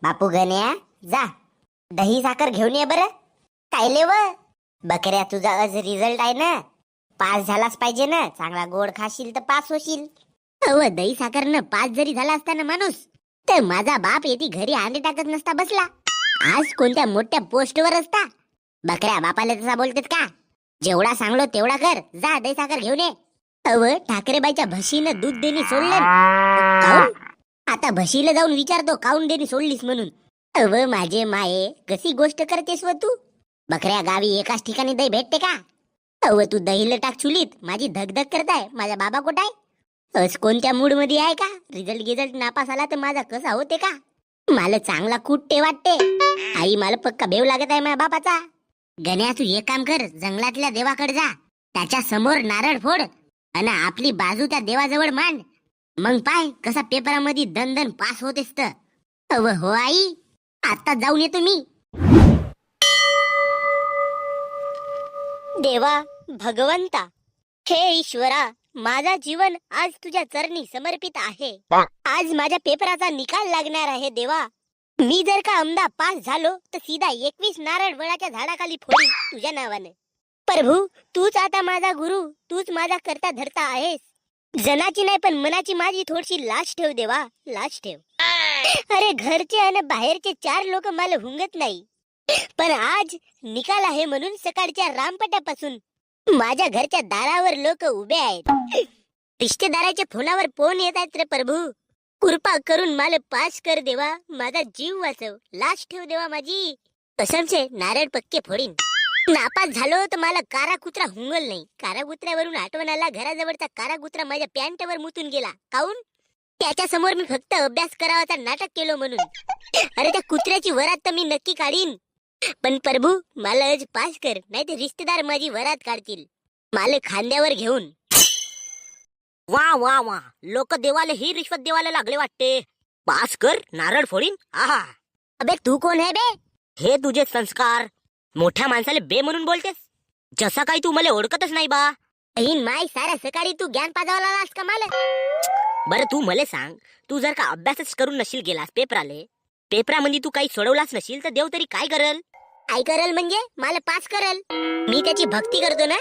बापू गण्या, जा दही साखर घेऊन ये बरं. काय लेव बकऱ्या, तुझा आज रिझल्ट आहे ना, पास झालाच पाहिजे ना. चांगला गोड खाशील तर पास होशील. दही साखर न पास जरी झाला असता ना माणूस, तर माझा बाप येते घरी अंडे टाकत नसता बसला, आज कोणत्या मोठ्या पोस्टवर असता. बकऱ्या बापाला तसा बोलतेत का? जेवढा सांगलो तेवढा कर, जा दही साखर घेऊन ये. ठाकरेबाईच्या म्हशीनं दूध देणी सोडलं. काऊन? आता म्हशीला जाऊन विचारतो काऊन देणी सोडलीस म्हणून. माझे माये, कशी गोष्ट करतेस व तू. बकऱ्या, गावी एकाच ठिकाणी दही भेटते का? तू दहीला टाक चुलीत, माझी धगधग करताय. माझा बाबा कुठं आहे? कोणत्या मूड मध्ये आहे का? रिझल्ट नापास आला तर माझा कसा होते का? मला चांगला कुट्टे वाटते. आई, मला पक्का भेव लागत आहे माझ्या बापाचा. गण्या, तू एक काम कर, जंगलातल्या देवाकडे जा, त्याच्या समोर नारळ फोड आणि आपली बाजू त्या देवाजवळ मांड. मग पाय कसा पेपरामध्ये दन पास होतेस तर. हो आई, आता जाऊन येतो मी. देवा, भगवंता, हे ईश्वरा, माझा जीवन आज तुझ्या चरणी समर्पित आहे. आज माझ्या पेपराचा निकाल लागणार आहे देवा. मी जर का अमदा पास झालो तर सीधा 21 नारळ वडाच्या झाडाखाली फोडी तुझ्या नावाने. प्रभू, तूच आता माझा गुरु, तूच माझा करता धरता आहेस. जनाची नाही पण मनाची माझी थोडीशी लाज ठेव देवा, लाज ठेव. अरे, घरचे आणि बाहेरचे 4 लोक मला हुंगत नाही, पण आज निकाल आहे म्हणून सकाळच्या रामपट्यापासून माझ्या घरच्या दारावर लोक उभे आहेत. रिश्तेदाराच्या फोनावर फोन येत आहेत रे प्रभू. कृपा करून मला पास कर देवा, माझा जीव वाचव, लाज ठेव देवा माझी. कसमचे नारळ पक्के फोडीन. नापास झालो तर मला कारा कुत्रा हुंगल नाही. कारा कुत्र्यावरून आठवण आला, घराजवळचा कारा कुत्रा माझ्या पॅन्टवर मुतून गेला. काऊन? त्याच्या समोर मी फक्त अभ्यास करावाचा नाटक केलो म्हणून. अरे, त्या कुत्र्याची वरात तर मी नक्की काढीन, पण प्रभू मला आज पास कर, नाही तर रिश्तेदार माझी वरात काढतील मला खांद्यावर घेऊन. वा वा वा, लोक देवाला ही रिश्वत देवाला लागले वाटते. पास कर, नारळ फोडीन. आहा, अबे तू कोण आहे बे? हे तुझे संस्कार. मोठ्या माणसाला बे म्हणून बोलतेस, जसा काही तू मला ओळखतच नाही बा. माय, साऱ्या सकाळी तू ज्ञान पाजावला आलास का मला? बरं तू मला सांग, तू जर का अभ्यासच करून नशील गेलास पेपरामध्ये तू काही सोडवलाच नशील तर देव तरी काय करल? काय करल म्हणजे? मला पास करल. मी त्याची भक्ती करतो ना.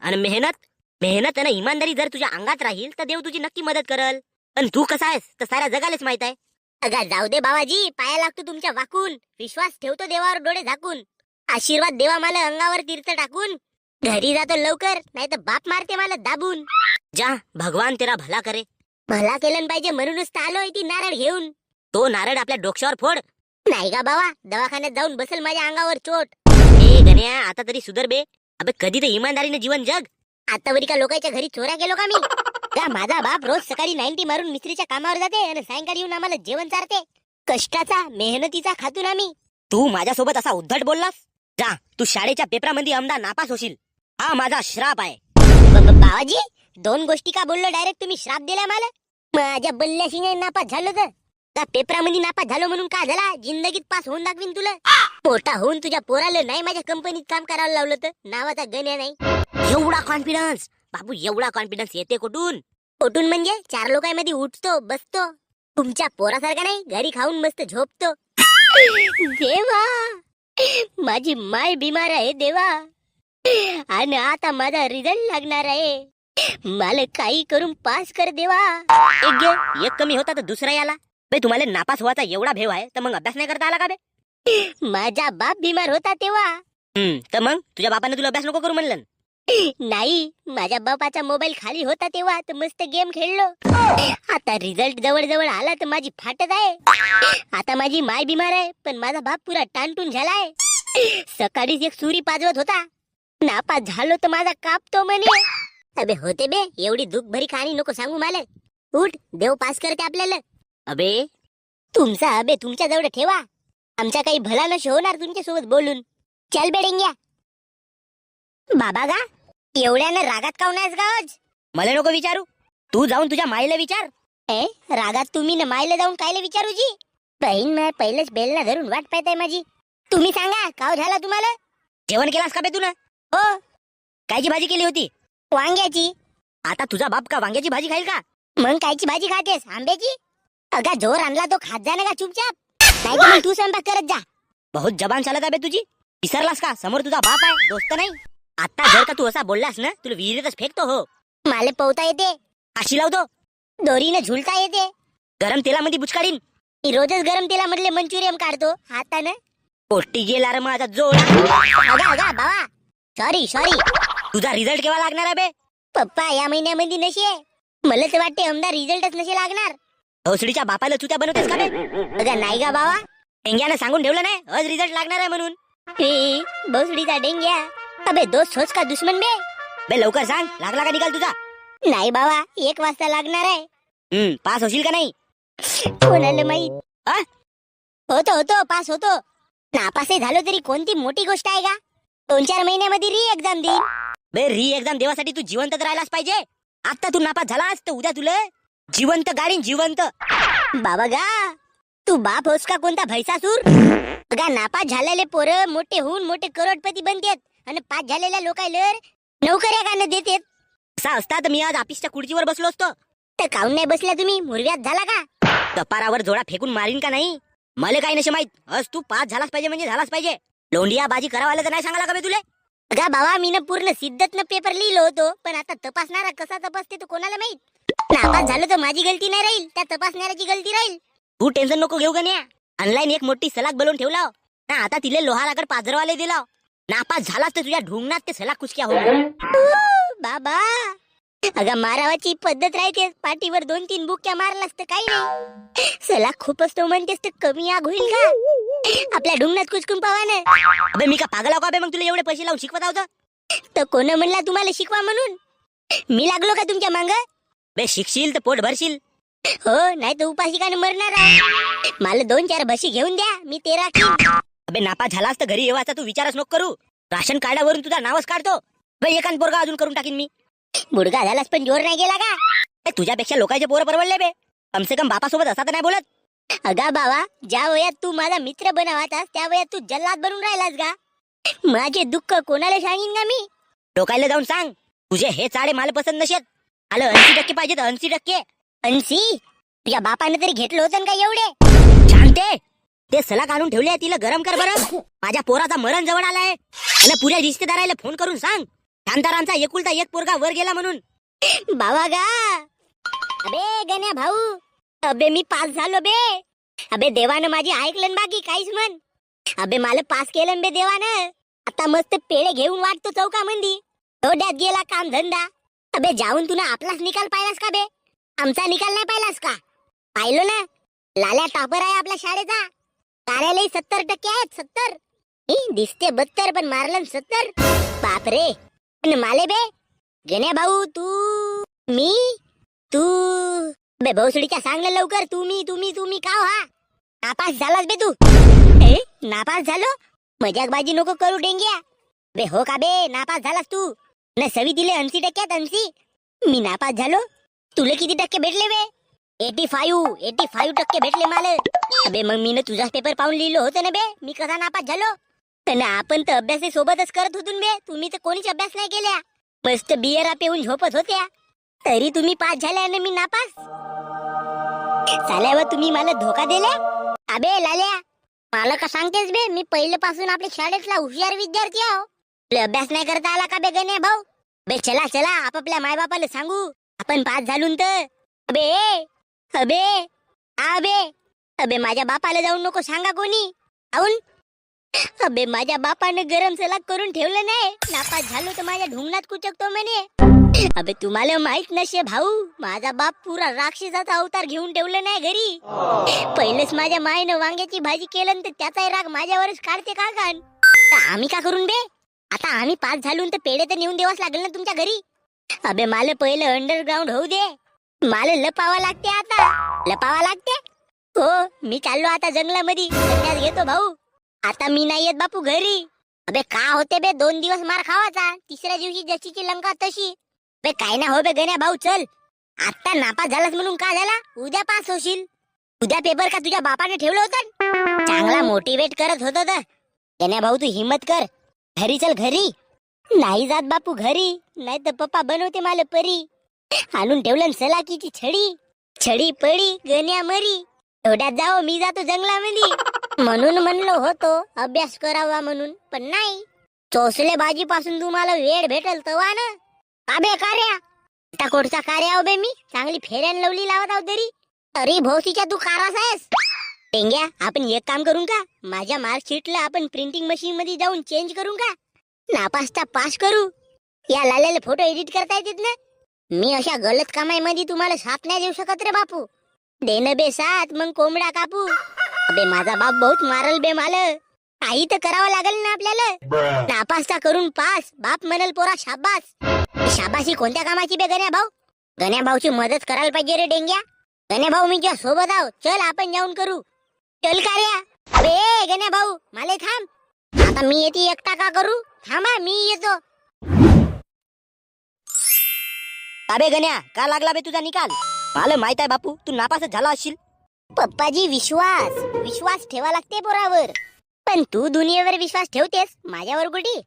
आणि मेहनत आणि इमानदारी जर तुझ्या अंगात राहील तर देव तुझी नक्की मदत करल. पण तू कसा आहेस तर साऱ्या जगालाच माहित आहे. अगा जाऊ दे बाबाजी, पाया लागतो तुमच्या वाकून. विश्वास ठेवतो देवावर डोळे झाकून. आशीर्वाद देवा मला अंगावर तीर्थ टाकून. घरी जातो लवकर, नाही तर बाप मारते मला दाबून. जा, भगवान तेरा भला करे. भला केलं पाहिजे म्हणूनच तर आलोय ती नारळ घेऊन. तो नारळ आपल्या डोक्यावर फोड. नाही का बाबा, दवाखान्यात जाऊन बसेल माझ्या अंगावर चोट. ए गण्या, आता तरी सुधर बे. अबे कधी तर इमानदारीने जीवन जग. आतावरी का लोकांच्या घरी चोऱ्या गेलो का मी? का माझा बाप रोज सकाळी 90 मारून मिस्त्रीच्या कामावर जाते आणि सायंकाळी येऊन आम्हाला जेवण चारते. कष्टाचा मेहनतीचा खातून आम्ही. तू माझ्यासोबत असा उद्धट बोललास? जा, तू शाळेच्या पेपरामध्ये अमदा नापास होशील, हा माझा श्राप आहे. बाबाजी, 2 गोष्टी का बोललो डायरेक्ट तुम्ही? श्राप दिला मला? माझ्या बल्ल्याशी नापास झालो तर का पेपरामध्ये नापास झालो म्हणून का झाला? जिंदगीत पास होऊन दाखवीन तुला. मोठा होऊन तुझ्या पोराला नाही माझ्या कंपनीत काम करायला लावलं तर नावाचा गण्या नाही. एवढा कॉन्फिडन्स बाबू, एवढा कॉन्फिडन्स येते कुठून? कुठून म्हणजे 4 लोकांमध्ये उठतो बसतो, तुमच्या पोरासारखा नाही, घरी खाऊन मस्त झोपतो. देवा, माझी माय बिमार आहे देवा, आणि आता माझा रिझल्ट लागणार आहे. मला काही करून पास कर देवा. एक कमी होता तर दुसरा याला. बे, तुम्हाला नापास व्हायचा एवढा भेव आहे तर मग अभ्यास नाही करता आला का बे? माझा बाप बिमार होता तेव्हा. तर मग तुझ्या बापाने तुला अभ्यास नको करू म्हणलं? नाही, माझ्या बापाचा मोबाईल खाली होता तेव्हा तर मस्त गेम खेळलो. आता रिझल्ट जवळ जवळ आला तर माझी फाटत आहे. आता माझी माय बिमार आहे पण माझा बाप पुरा टांटून झालाय. सकाळीच एक सुरी पाजवत होता, नापास झालो तर माझा कापतो म्हणे. अबे होते बे, एवढी दुःख भरी कहाणी नको सांगू मला. उठ, देव पास करते आपल्याला. अबे तुमचा अबे तुमच्या जवळ ठेवा, आमचा काही भला नशे होणार तुमच्या सोबत बोलून. चल बेडेंग्या. बाबा गा, एवढ्यानं रागात काऊन आहेस गावज? मला नको विचारू, तू जाऊन तुझ्या माईला विचार. रागात तुम्ही न मायला जाऊन कायले विचारू जी? बहीण नाही, पहिलेच बेलला धरून वाट पाहताय माझी. तुम्ही सांगा, काव झाला तुम्हाला? जेवण केलास का बे तू? हो. कायची भाजी केली होती? वांग्याची. आता तुझा बाप का वांग्याची भाजी खाईल का? मग कायची भाजी खातेस? आंब्याची. अगा जोर आणला तो खात जा ना का चुपचाप. नाही तर मग तू स्वयंपाक करत जा. बहुत जबान चालत आहे बे तुझी. विसरलास का समोर तुझा बाप आहे, दोस्त नाही. आता जर का तू असा बोललास ना, तुला विहिरीतच फेकतो हो. मला पोहता येते, फाशी लावतो. दोरीनं झुलता येते. गरम तेलामध्ये बुचकाडीन. मी रोजच गरम तेलामधले मंचुरियन काढतो हातानं. पोट्टी गेला रे माझा जोडा. अगा अगा बाबा, सॉरी सॉरी. तुझा रिझल्ट केव्हा लागणार आहे बे? पप्पा या महिन्यामध्ये नशी आहे. मला तर वाटते आमदार रिझल्टच नसे लागणार. भोसडीच्या बापाला चुत्या बनवतेस का बे? अगा नाही का बाबा, डेंग्यानं सांगून ठेवलं नाही आज रिझल्ट लागणार आहे म्हणून. भोसडीचा डेंग्या. अबे दोस्त होच का दुश्मन बे? बे लवकर सांग, लागला का निकाल तुझा? नाही बाबा, 1 वाजता लागणार आहे. पास होशील का नाही? कोणाला माहित. आ? होतो पास होतो. नापासही झालो तरी कोणती मोठी गोष्ट आहे का? 2-4 महिन्यामध्ये री एक्झाम देईन. बे री एक्झाम देवासाठी तू जिवंत तर राहिलाच पाहिजे. आता तू नापास झालास तर उद्या तुला जिवंत गाडीन जिवंत. बाबा गा, तू बाप होस का कोणता भैसासूर? गा नापास झालेले पोरं मोठे होऊन मोठे करोडपती बनतात आणि पास झालेल्या लोकांना नोकऱ्या का न देतात. असा असता तर मी आज ऑफिसच्या खुर्चीवर बसलो असतो. तर काऊन नाही बसल्या तुम्ही? मुरव्यात झाला का? कपारावर जोडा फेकून मारीन का नाही मला काही नसे माहित. आज तू पास झालाच पाहिजे म्हणजे झालाच पाहिजे. लोंडिया बाजी करावाला तर नाही सांगायला का बे तुले? गा बाबा, मी पूर्ण सिद्धतनं पेपर लिहिलो होतो, पण आता तपासणारा कसा तपासते तो कोणाला माहित. नापास झालो तर माझी गलती नाही राहील, त्या तपासणाऱ्याची गलती राहील. तू टेन्शन नको घेऊ का नाही. ऑनलाईन एक मोठी सलाख बनवून ठेवला ना, आता तिले लोहाराकडे पाजरवाले दिला. नापास झालास तर तुझ्या ढुंगणात ते सलाख कुचक्या हो. बाबा अगं मारावाची पद्धत राहते. पाठीवर 2-3 बुक्या मारलास तर काही नाही. सलाख खूप असतो म्हणतेस तर कमी आग होईल का? आपल्या ढुंगणात कुचकून पावा ना. अबे मी का पागल आहो का बे? मग तुला एवढे पैसे लावून शिकवत आहोत तर कोण म्हणला तुम्हाला शिकवा म्हणून? मी लागलो का तुमच्या मांग? बे? शिकशील तर पोट भरशील. हो, नाही तर उपाशिकाने मरणार आहे. मला 2-4 म्हशी घेऊन द्या, मी ते राखीन. अबे नापास झालास तर घरी येवाचा तू विचारच नको करू. राशन कार्डावरून तुझा नावच काढतो. बे एकान पोरगा अजून करून टाकीन मी. मुडगा झालास पण जोर नाही गेला का? बे, तुझ्यापेक्षा लोकांचे पोरं परवडले बे. कमसे कम बापासोबत असा तर नाही बोलत. अगा बाबा, ज्या वयात तू माझा मित्र बनावातास त्या वयात तू जल्लाद बनून राहिलास का? माझे दुःख कोणाला सांगीन का मी? लोकायला जाऊन सांग तुझे हे चाडे मला पसंत नशेत. आलं 80% पाहिजे तर 80%. 80? तुझ्या बापाने तरी घेतलं होतं का एवढे? शांते, ते सलाख आणून ठेवले तिला गरम कर बरं. माझ्या पोराचा मरण जवळ आलाय आणि पुऱ्या रिश्तेदाराला फोन करून सांग शांतारामचा एकुलता एक पोरगा वर गेला म्हणून. बाबा गा, अबे गण्या भाऊ, अबे मी पास झालो बे. अबे देवानं माझी ऐकलं बाकी काहीच म्हण. अबे मला पास केलं बे देवानं. आता मस्त पेढे घेऊन वाटतो चौकामंदी. थोड्यात गेला काम धंदा. अबे जाऊन तुला आपलाच निकाल पाहिलास का बे? आमचा निकाल नाही पाहिलास का? पाहिलो ना, लाल्या टॉपर आहे आपल्या शाळेचा. कार्यालय 70% आहेत. 70 दिसते 72 पण मारलं 70. बापरे. पण माले बे गण्या भाऊ, मी तू बे भोसडीच्या सांगलं लवकर. तुम्ही का हो हा? नापास झालास बे तू? नापास झालो? मजाकबाजी नको करू डेंग्या. बे हो का बे, नापास झालास तू? न सवी दिले 80%. 80 मी नापास झालो. तुला किती टक्के भेटले बे? 85% भेटले मला. अबे मग मी तुझा पेपर पाहून लिहिलो होतं ना बे. मी कसा नापास झालो? पण आपण तर अभ्यास सोबतच करत होतो बे. तुम्ही तर कोणीच अभ्यास नाही केल्या. मस्त बियरा पिऊन झोपत होत्या. तरी तुम्ही पास झाल्या आणि मी नापास. साल्यावर तुम्ही मला धोका दिला. अबे लाल्या, मला का सांगतेस बे? मी पहिल्यापासून आपल्या शाळेतला हुशार विद्यार्थी आहो. तुला अभ्यास नाही करता आला का बे गण्या भाऊ? बे चला आपापल्या मायबापाला सांगू आपण पास झालून तर. अबे अबे अबे अबे माझ्या बापाला जाऊन नको सांगा कोणी. आऊन अबे माझ्या बापाने गरम सलाद करून ठेवलं नाही. नापास झालो तर माझ्या ढुंगणात कुचकतो म्हणे. अबे तुम्हाला माहित नसे भाऊ, माझा बाप पुरा राक्षसाचा अवतार घेऊन ठेवलं नाही घरी. पहिलेच माझ्या मायनं वांग्याची भाजी केलं तर त्याचाही राग माझ्यावरच काढते का गाण. आम्ही का करून बे? आता आम्ही पास झालो तर पेढे तर नेऊन देवाच लागेल ना तुमच्या घरी. अबे मला पहिलं अंडरग्राऊंड होऊ दे. मला लपावा लागते. आता लपावा लागते. हो, मी चाललो आता जंगलामध्ये संन्यास घेतो भाऊ. आता मी नाही येत बापू घरी. अबे का होते बे 2 दिवस मार खावाचा, तिसऱ्या दिवशी जशीची लंका तशी. बे काय ना हो बे गण्या भाऊ, चल. आता नापास झालास म्हणून का झाला? उद्या पास होशील. उद्या पेपर का तुझ्या बापाने ठेवलं होतं? चांगला मोटिवेट करत होत. गण्या भाऊ तू हिम्मत कर. घरी चल घरी. नाही जात बापू घरी, नाही तर पप्पा बनवते मला परी. आणून ठेवलं सलाकीची छडी. छडी पडी गण्या मरी. एवढ्यात जाओ मी जातो जंगलामध्ये. म्हणून म्हणलो होतो अभ्यास करावा म्हणून, पण नाही. चोचले भाजीपासून तुम्हाला वेळ भेटल तवा ना. अबे कार्या, आता कोणचा कार्या उभे मी चांगली फेऱ्यान लवली लावत आहो तरी भोवतीच्या तू कारास आहेस. टेंग्या, आपण एक काम करून का, माझ्या मार्कशीटला आपण प्रिंटिंग मशीन मध्ये जाऊन चेंज करून का, नापासचा पास करू. या लालेले फोटो एडिट करता येतात ना. मी अशा गलत कामामध्ये तुम्हाला साथ नाही देऊ शकत रे बापू. देणं बे साथ मग कोंबडा कापू. अबे माझा बाप बहुत मारल बे माल. काही तर करावं लागेल ना आपल्याला. नापासचा करून पास, बाप म्हणल पोरा शाबास. शाबाशी कोणत्या कामाची बे गण्या भाऊ. गण्या भाऊची मदत करायला पाहिजे रे डेंग्या. गण्या भाऊ मी तुझ्या सोबत आहो, चल आपण जाऊन करू. चल कार्या. अबे गण्या भाऊ मला थांब. आता मी येते एकटा का करू, थांबा मी येतो. अबे गण्या, का लागला बे तुझा निकाल. मला माहित आहे बापू तू नापासच झाला असशील. पप्पाजी विश्वास ठेवा लागते पोरावर. पण तू दुनियेवर विश्वास ठेवतेस, माझ्यावर कुठे.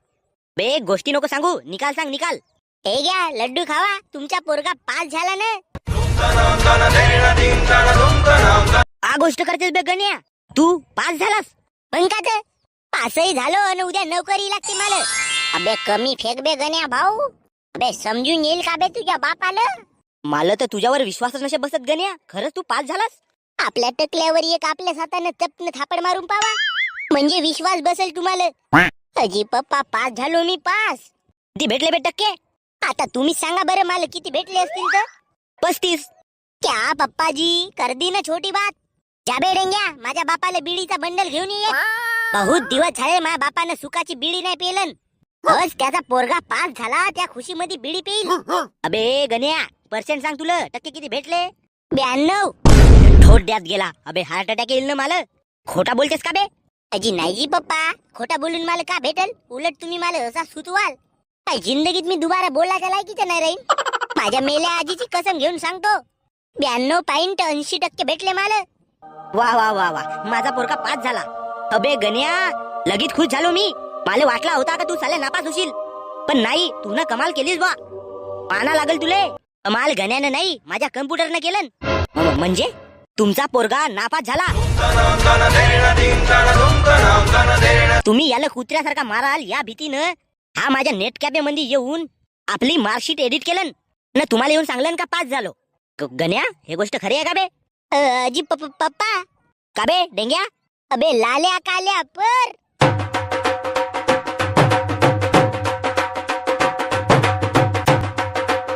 बे गोष्टी नको सांगू, निकाल सांग निकाल. हे घ्या लड्डू खावा, तुमचा पोरगा पास झाला ना. आ गोष्ट करतेस बे गण्या, तू पास झालास. पण का ते पासही झालो आणि उद्या नोकरी लागते मला. अबे कमी फेक बे गण्या भाऊ. अबे समजून येईल का बे तुझ्या बापाला. मला तर तुझ्यावर विश्वासच नसे बसत गण्या, खरंच तू पास झालास. आपल्या टकल्यावर एक आपल्या हातानं चपन थापड मारून पावा, म्हणजे विश्वास बसेल तुम्हाला. अजी पप्पा पास झालो मी पास. किती भेटले बे टक्के. आता तुम्हीच सांगा बरं मला किती भेटले असतील तर. 35. क्या पप्पाजी कर दी ना छोटी बात. जा बे डेंग्या, माझ्या बापाला बिडीचा बंडल घेऊन ये. बहुत दिवस झाले माझ्या बापानं सुखाची बिडी नाही पेलन. बस त्याचा पोरगा पास झाला, त्या खुशीमध्ये बिडी पेईल. अबे गण्या, पर्सेंट सांग तुला टक्के किती भेटले. 92. ठोड्यात गेला. अबे हार्ट अटॅक येईल ना मला. खोटा बोलतेस का बे. अजी नाही जी पप्पा, खोटा बोलून मला का भेटल. उलट तुम्ही मला असा सुचवाल काय जिंदगीत मी दुबारा बोलायच्या लायकीचं नाही राहीन. माझ्या मेल्या आजीची कसम घेऊन सांगतो 92.80% भेटले मला. वा वा वा वा, माझा पोरगा पास झाला. अबे गण्या, लगेच खुश झालो मी. मला वाटला होता का तू साले नापास होशील, पण नाही, तू ना कमाल केलीस बा. माना लागल तुले. कमाल गण्यानं नाही, माझ्या कम्प्युटरनं केलं. म्हणजे तुमचा पोरगा नापास झाला. तुम्ही याला कुत्र्यासारखा माराल या भीतीनं हा माझ्या नेट कॅफे मध्ये येऊन आपली मार्कशीट एडिट केलं ना. तुम्हाला येऊन सांगलं का पास झालो. गण्या, हे गोष्ट खरी आहे का बे. अजी पप्पा का बे डेंग्या. अबे लाल्या काल्या पर